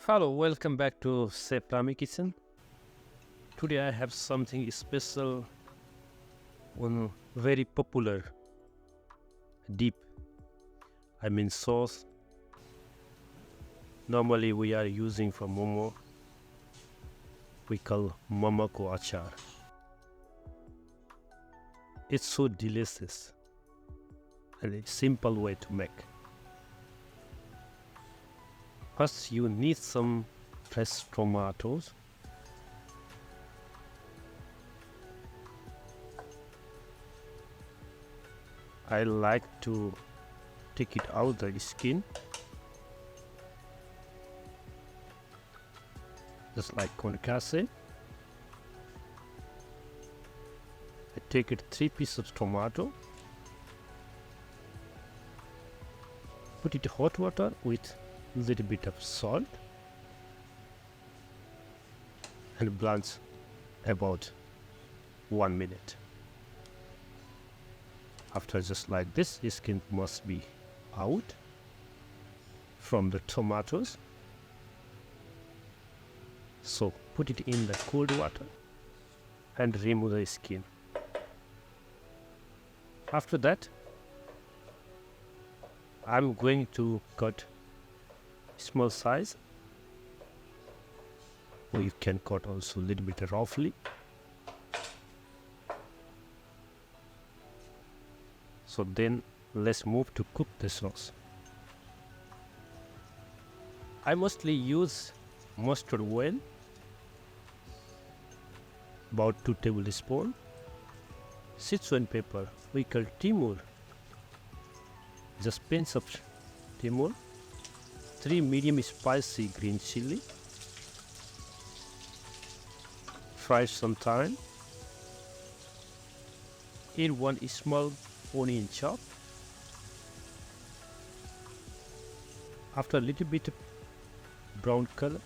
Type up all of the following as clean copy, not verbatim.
Hello, welcome back to Chef Ramy kitchen. Today I have something special, one very popular dip. Sauce. Normally we are using for Momo. We call Momo achar. It's so delicious and a simple way to make. First, you need some fresh tomatoes. I like to take it out the skin, just like concasse. I take it 3 pieces of tomato, put it hot water with little bit of salt and blanch about 1 minute. After just like this, the skin must be out from the tomatoes. So put it in the cold water and remove the skin. After that, I'm going to cut small size, or you can cut also a little bit roughly. So then let's move to cook the sauce. I mostly use mustard oil, about 2 tablespoons, Sichuan pepper, we call timur, just pinch of timur, 3 medium spicy green chili, fry some time, add 1 small onion chop. After a little bit of brown color,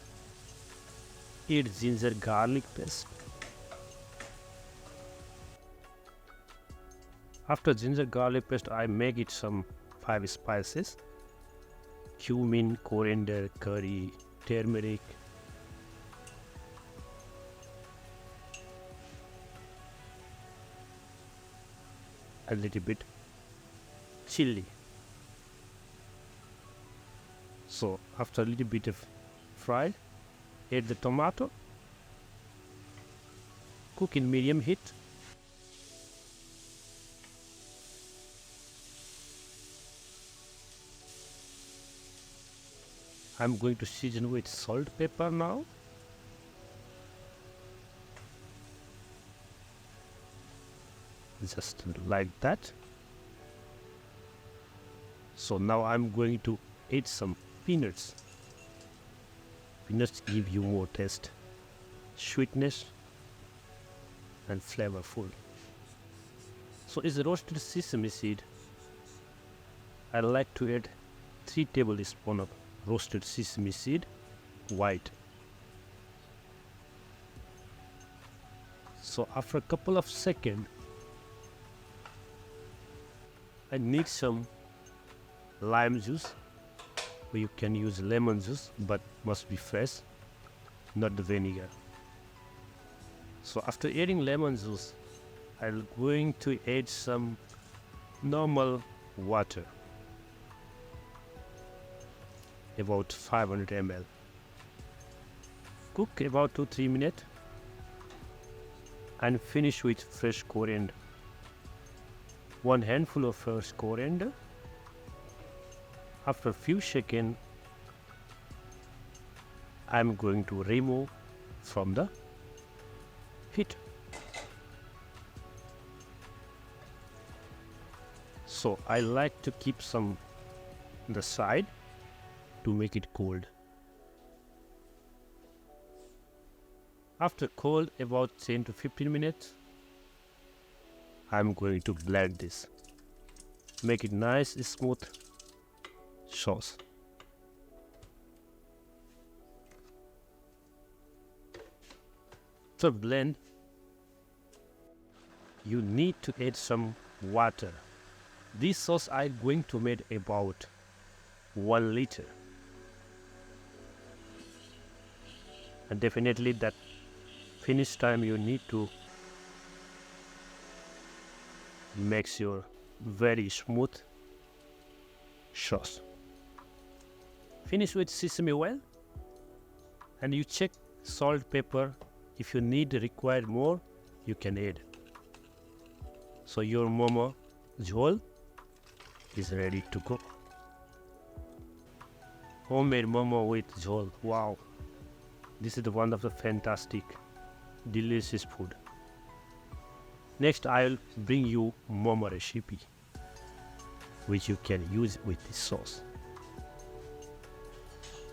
add ginger garlic paste. After ginger garlic paste, I make it some 5 spices: cumin, coriander, curry, turmeric, a little bit chili. So after a little bit of fried, add the tomato, cook in medium heat. I'm going to season with salt, pepper now. Just like that. So now I'm going to add some peanuts. Peanuts give you more taste, sweetness and flavorful. So is roasted sesame seed. I like to add 3 tablespoons of roasted sesame seed, white. So after a couple of seconds, I need some lime juice, or you can use lemon juice, but must be fresh, not the vinegar. So after adding lemon juice, I'm going to add some normal water, about 500 ml. Cook about 2-3 minutes and finish with fresh coriander. 1 handful of fresh coriander. After a few seconds, I'm going to remove from the heat. So I like to keep some on the side to make it cold. After cold about 10 to 15 minutes, I'm going to blend this. Make it nice, smooth sauce. To blend, you need to add some water. This sauce I'm going to make about 1 liter. And definitely that finish time you need to make sure very smooth sauce. Finish with sesame oil and you check salt, pepper. If you need required more, you can add. So your momo jhol is ready to go. Homemade momo with jhol. Wow, this is one of the fantastic, delicious food. Next, I'll bring you momo recipe, which you can use with this sauce.